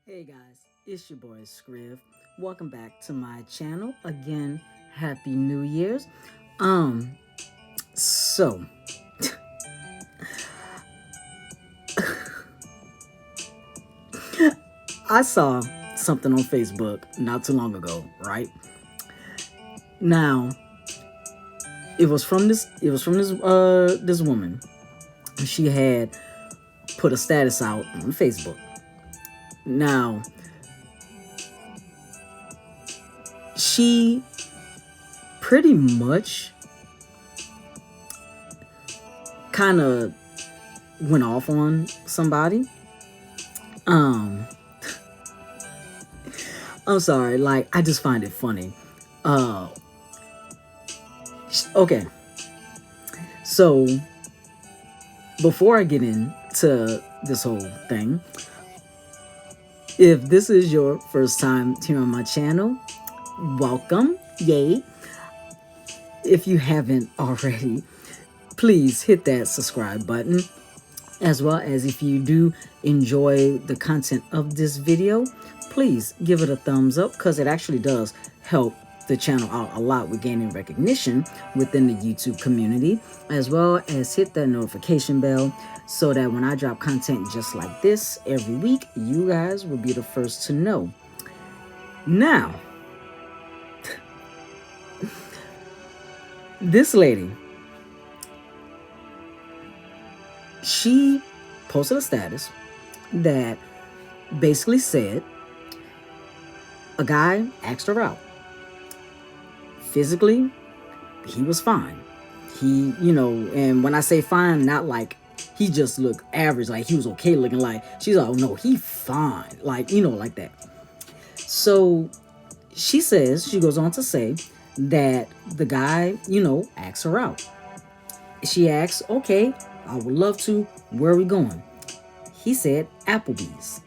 Hey guys, it's your boy Scriv. Welcome back to my channel. Again, Happy New Year's. Um, so I saw something on Facebook not too long ago, right? Now, it was from this woman. She had put a status out on Facebook. Now, she pretty much kind of went off on somebody. Um, I'm sorry, like I just find it funny. Uh, okay, so before I get into this whole thing, if this is your first time here on my channel, welcome, yay. If you haven't already, please hit that subscribe button, as well as if you do enjoy the content of this video, please give it a thumbs up because it actually does help the channel out a lot with gaining recognition within the YouTube community, as well as hit that notification bell so that when I drop content just like this every week, you guys will be the first to know. Now, this lady, she posted a status that basically said a guy asked her out. Physically, he was fine. And when I say fine, not like he just looked average, like he was okay looking, like she's like, oh no, he fine, like, like that. So she goes on to say that the guy, asks her out. She asks, okay, I would love to, where are we going? He said, Applebee's.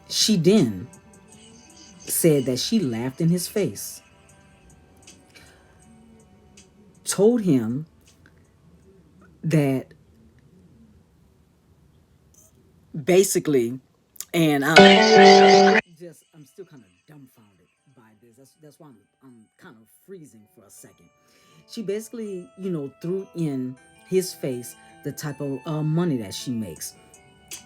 She then said that she laughed in his face, told him that basically, and I'm still kind of dumbfounded by this. That's why I'm kind of freezing for a second. She basically, threw in his face the type of money that she makes,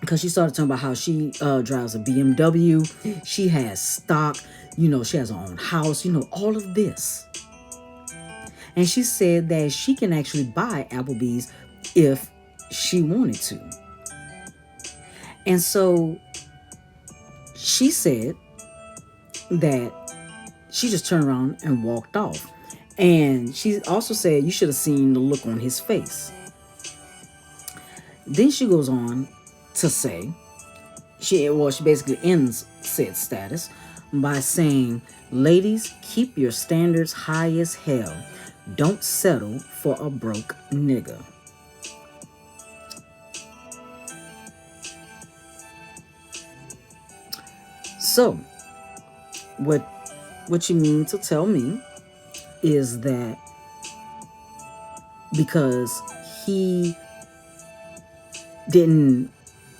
because she started talking about how she drives a BMW, she has stock, she has her own house, all of this. And she said that she can actually buy Applebee's if she wanted to. And so she said that she just turned around and walked off. And she also said you should have seen the look on his face. Then she goes on to say, she basically ends said status by saying, ladies, keep your standards high as hell. Don't settle for a broke nigga. So, what you mean to tell me is that because he didn't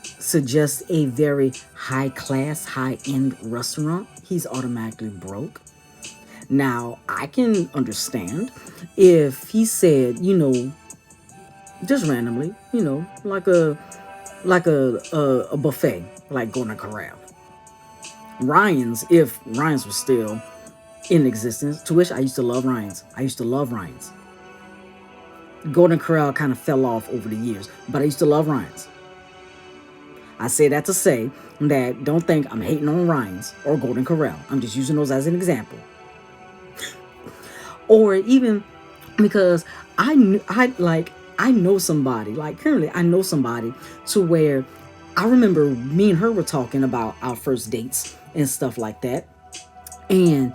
suggest a very high class, high end restaurant, he's automatically broke? Now, I can understand if he said, just randomly, like a buffet, like Golden Corral. Ryan's, if Ryan's was still in existence, to which I used to love Ryan's. Golden Corral kind of fell off over the years, but I used to love Ryan's. I say that to say that don't think I'm hating on Ryan's or Golden Corral. I'm just using those as an example. Or even because I know somebody, like currently I know somebody to where I remember me and her were talking about our first dates and stuff like that. And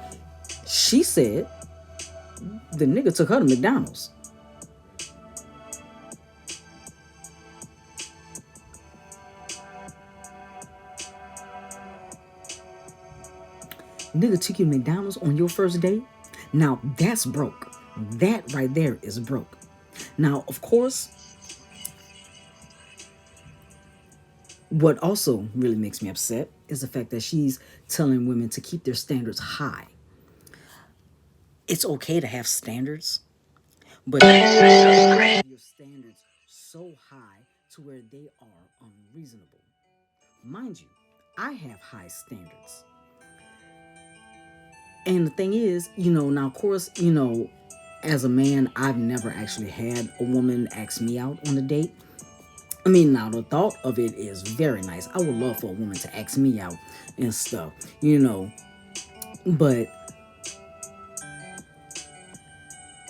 she said the nigga took her to McDonald's. Nigga took you to McDonald's on your first date? Now that's broke. That right there is broke. Now, of course, What also really makes me upset is the fact that she's telling women to keep their standards high. It's okay to have standards, but your standards so high to where they are unreasonable. Mind you, I have high standards. And the thing is, now of course, as a man, I've never actually had a woman ask me out on a date. I mean, now the thought of it is very nice. I would love for a woman to ask me out and stuff, But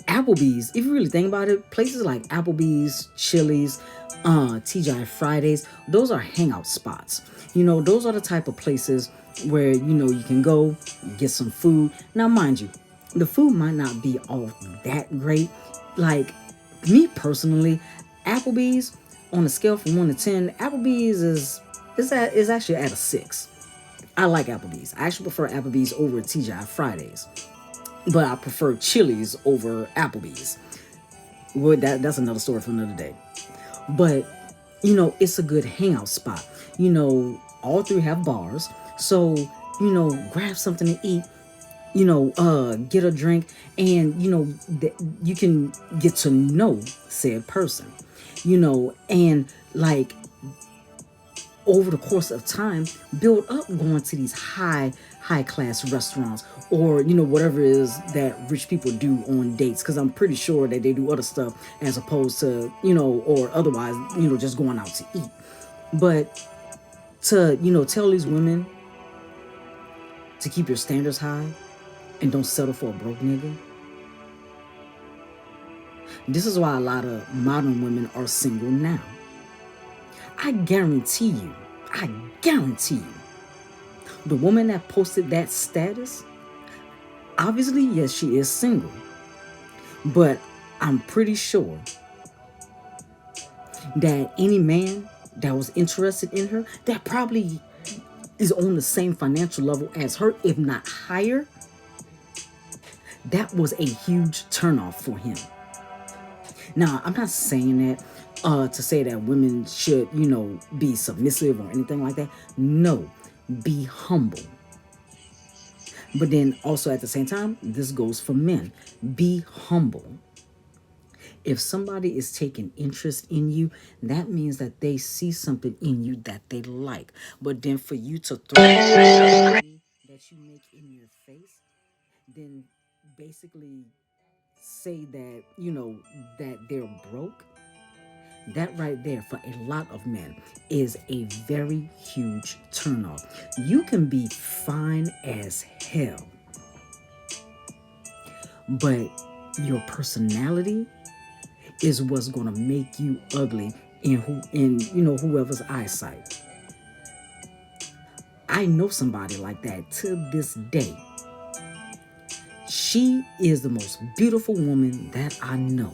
Applebee's, if you really think about it, places like Applebee's, Chili's, TGI Fridays, those are hangout spots. Those are the type of places where, you can go get some food. Now, mind you, the food might not be all that great. Like, me personally, Applebee's, on a scale from 1 to 10, Applebee's is actually at a 6. I like Applebee's. I actually prefer Applebee's over TGI Fridays, but I prefer Chili's over Applebee's. Well, that's another story for another day. But it's a good hangout spot. All three have bars, so grab something to eat. Get a drink, and you can get to know said person. And like over the course of time, build up going to these high class restaurants, or whatever it is that rich people do on dates, because I'm pretty sure that they do other stuff as opposed to or otherwise just going out to eat. But to tell these women to keep your standards high and don't settle for a broke nigga, this is why a lot of modern women are single now. I guarantee you, I guarantee you, the woman that posted that status, obviously, yes, she is single. But I'm pretty sure that any man that was interested in her, that probably is on the same financial level as her, if not higher, that was a huge turnoff for him. Now, I'm not saying that to say that women should, be submissive or anything like that. No, be humble. But then also at the same time, this goes for men. Be humble. If somebody is taking interest in you, that means that they see something in you that they like. But then for you to throw that you make in your face, then basically say that, that they're broke, that right there for a lot of men is a very huge turnoff. You can be fine as hell, but your personality is what's gonna make you ugly in whoever's eyesight. I know somebody like that to this day. She is the most beautiful woman that I know.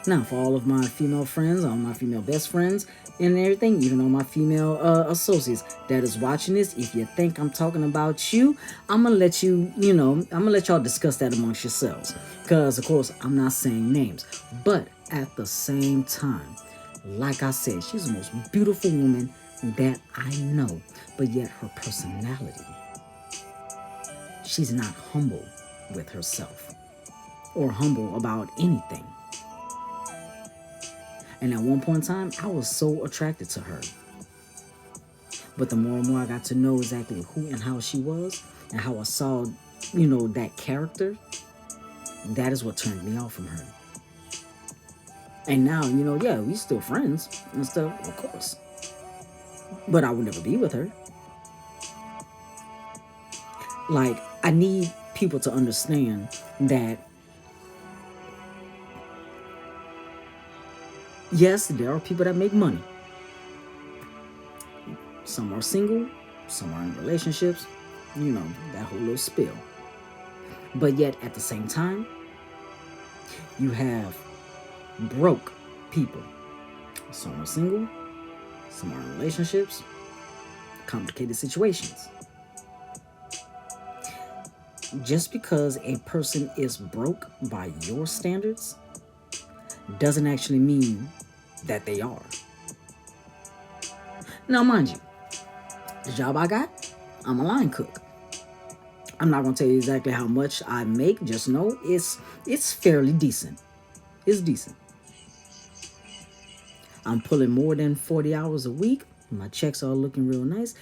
Now, for all of my female friends, all my female best friends, and everything, even all my female associates that is watching this, if you think I'm talking about you, I'm gonna let I'm gonna let y'all discuss that amongst yourselves. Because, of course, I'm not saying names. But at the same time, like I said, she's the most beautiful woman that I know. But yet, her personality, she's not humble with herself or humble about anything. And at one point in time, I was so attracted to her. But the more and more I got to know exactly who and how she was, and how I saw, that character, that is what turned me off from her. And now, yeah, we still friends and stuff, of course. But I would never be with her. Like, I need people to understand that, yes, there are people that make money. Some are single, some are in relationships, that whole little spill. But yet, at the same time, you have broke people. Some are single, some are in relationships, complicated situations. Just because a person is broke by your standards doesn't actually mean that they are. Now, mind you, the job I got, I'm a line cook. I'm not gonna tell you exactly how much I make. Just know it's fairly decent. It's decent. I'm pulling more than 40 hours a week. My checks are looking real nice.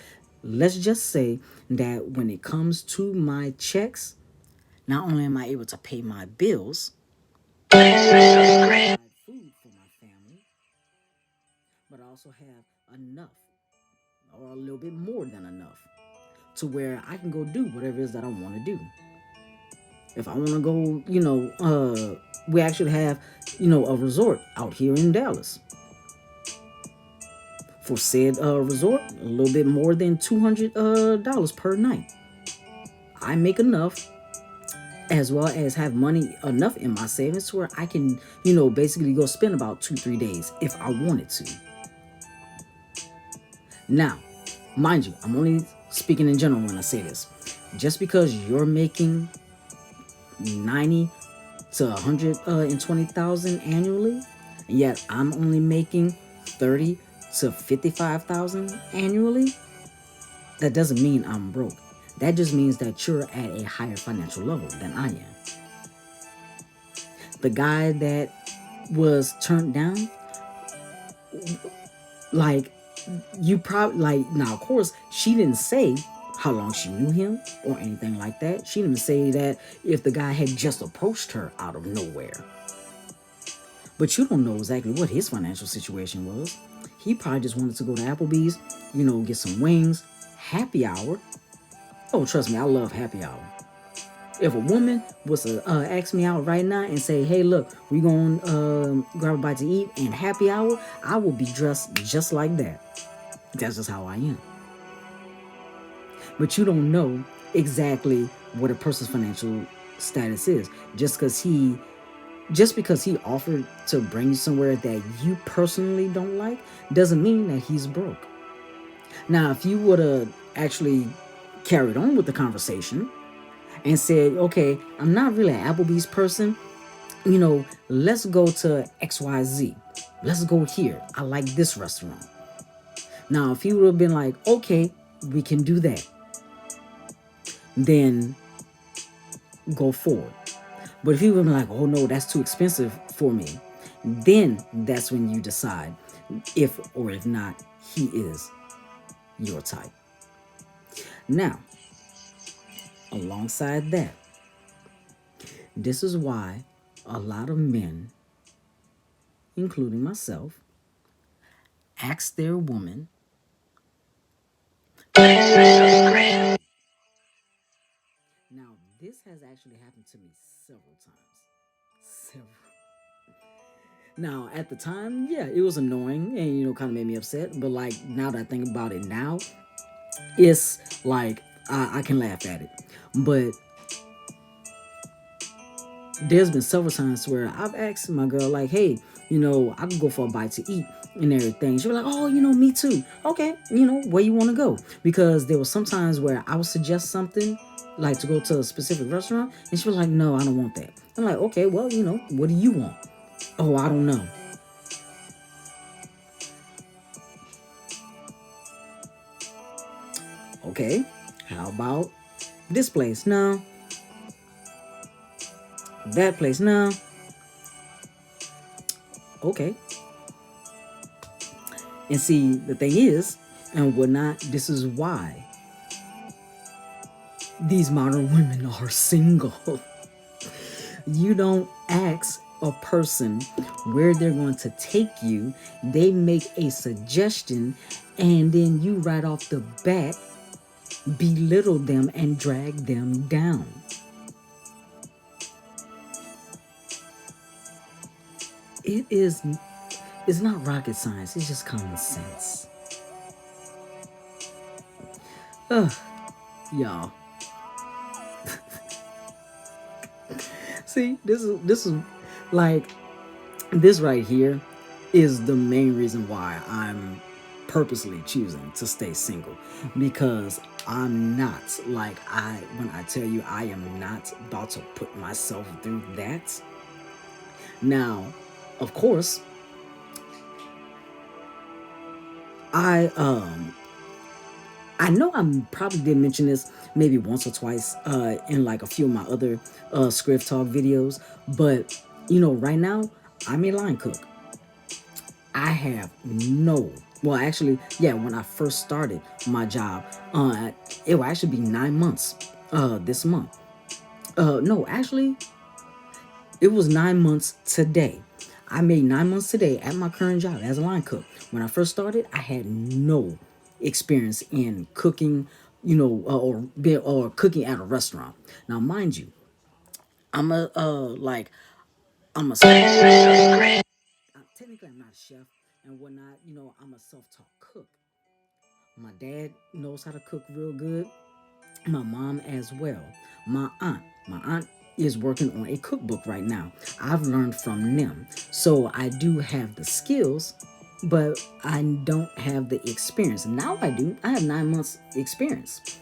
Let's just say that when it comes to my checks, not only am I able to pay my bills, provide food for my family, but I also have enough, or a little bit more than enough, to where I can go do whatever it is that I want to do. If I want to go, we actually have, a resort out here in Dallas. For said resort, a little bit more than $200 per night. I make enough, as well as have money enough in my savings to where I can, basically go spend about 2-3 days if I wanted to. Now, mind you, I'm only speaking in general when I say this. Just because you're making 90 to 120,000 annually, and yet I'm only making 30 to 55,000 annually, that doesn't mean I'm broke. That just means that you're at a higher financial level than I am. The guy that was turned down, like, you probably, like, now of course she didn't say how long she knew him or anything like that. She didn't say that if the guy had just approached her out of nowhere. But you don't know exactly what his financial situation was. He probably just wanted to go to Applebee's, get some wings, happy hour. Oh, trust me, I love happy hour. If a woman was to ask me out right now and say, "Hey, look, we going to grab a bite to eat and happy hour," I will be dressed just like that. That's just how I am. But you don't know exactly what a person's financial status is. Just because he offered to bring you somewhere that you personally don't like doesn't mean that he's broke. Now, if you would have actually carried on with the conversation and said, "Okay, I'm not really an Applebee's person, let's go to XYZ. Let's go here. I like this restaurant." Now, if you would have been like, "Okay, we can do that," then go forward. But if you would have been like, "Oh no, that's too expensive for me," then that's when you decide if or if not he is your type. Now, alongside that, this is why a lot of men, including myself, ask their woman, now, this has actually happened to me several times. Several. Now, at the time, yeah, it was annoying and, kind of made me upset. But, like, now that I think about it now, it's like I can laugh at it. But there's been several times where I've asked my girl, like, "Hey, I could go for a bite to eat and everything." She was like, "Oh, me too." Okay, where you want to go? Because there was some times where I would suggest something, like to go to a specific restaurant, and she was like, "No, I don't want that." I'm like, "Okay, well, what do you want?" "Oh, I don't know." "Okay, how about this place?" "No." "That place?" "No." "Okay." And see, the thing is, and whatnot, this is why these modern women are single. You don't ask a person where they're going to take you. They make a suggestion, and then you right off the bat belittle them and drag them down. It's not rocket science, it's just common sense. Ugh, y'all. See, this is like, this right here is the main reason why I'm purposely choosing to stay single, because I'm not, like, when I tell you, I am not about to put myself through that. Now, of course, I um I know I probably did mention this maybe once or twice in like a few of my other ScrivTalk videos, but right now I'm a line cook. I have no, well, actually, yeah, when I first started my job, it will actually be 9 months this month. No, actually, it was 9 months today. I made 9 months today at my current job as a line cook. When I first started, I had no experience in cooking, or cooking at a restaurant. Now, mind you, I'm a like I'm a technically I'm not a chef and whatnot. I'm a self-taught cook. My dad knows how to cook real good. My mom as well. My aunt is working on a cookbook right now. I've learned from them. So I do have the skills, but I don't have the experience. Now I do. I have 9 months experience.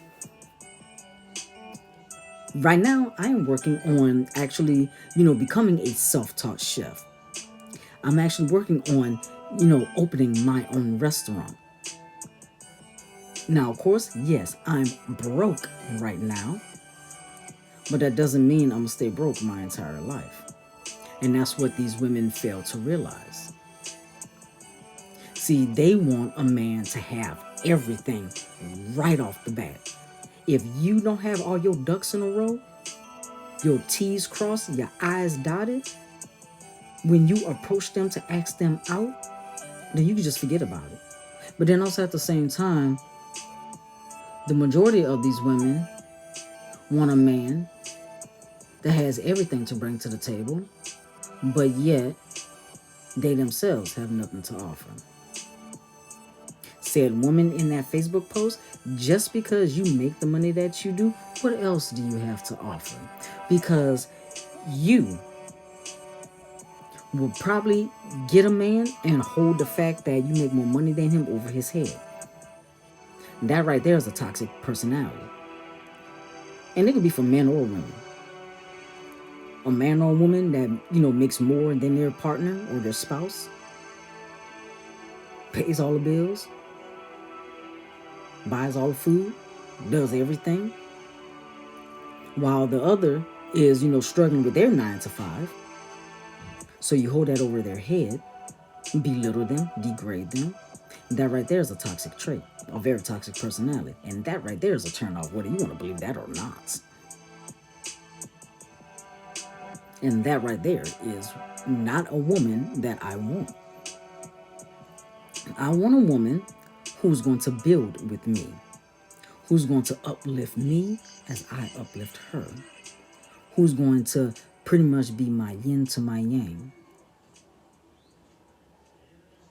Right now I am working on actually, becoming a self-taught chef. I'm actually working on, opening my own restaurant. Now, of course, yes, I'm broke right now, but that doesn't mean I'm gonna stay broke my entire life. And that's what these women fail to realize. See, they want a man to have everything right off the bat. If you don't have all your ducks in a row, your T's crossed, your I's dotted, when you approach them to ask them out, then you can just forget about it. But then also at the same time, the majority of these women want a man that has everything to bring to the table, but yet they themselves have nothing to offer. Said woman in that Facebook post, just because you make the money that you do, what else do you have to offer? Because you will probably get a man and hold the fact that you make more money than him over his head. That right there is a toxic personality. And it could be for men or women. A man or a woman that, makes more than their partner or their spouse, pays all the bills, buys all the food, does everything, while the other is, struggling with their 9 to 5. So you hold that over their head, belittle them, degrade them. That right there is a toxic trait, a very toxic personality. And that right there is a turn off, whether you want to believe that or not. And that right there is not a woman that I want. I want a woman who's going to build with me, who's going to uplift me as I uplift her, who's going to pretty much be my yin to my yang,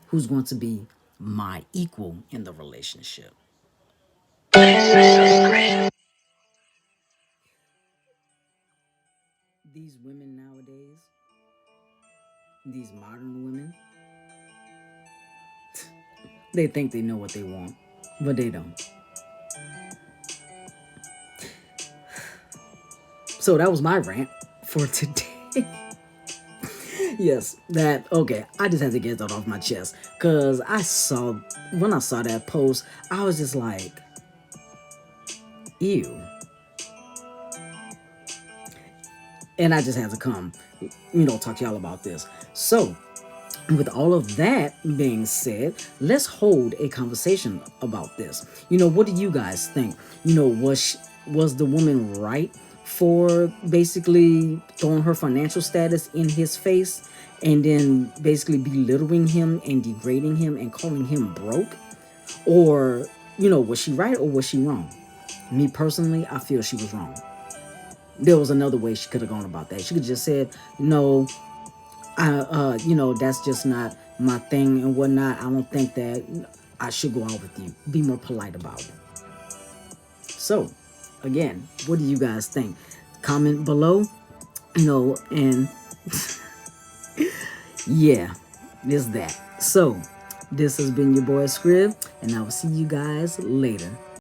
who's going to be my equal in the relationship. These women nowadays, these modern women, they think they know what they want, but they don't. So that was my rant for today. Yes, that okay. I just had to get that off my chest because when I saw that post, I was just like, ew. And I just had to come, talk to y'all about this. So, with all of that being said, let's hold a conversation about this. What do you guys think? Was the woman right for basically throwing her financial status in his face and then basically belittling him and degrading him and calling him broke? Or, was she right or was she wrong? Me personally, I feel she was wrong. There was another way she could have gone about that. She could have just said, no, that's just not my thing and whatnot. I don't think that I should go out with you. Be more polite about it. So, again, what do you guys think? Comment below, and yeah, this that. So, this has been your boy Scriv, and I will see you guys later.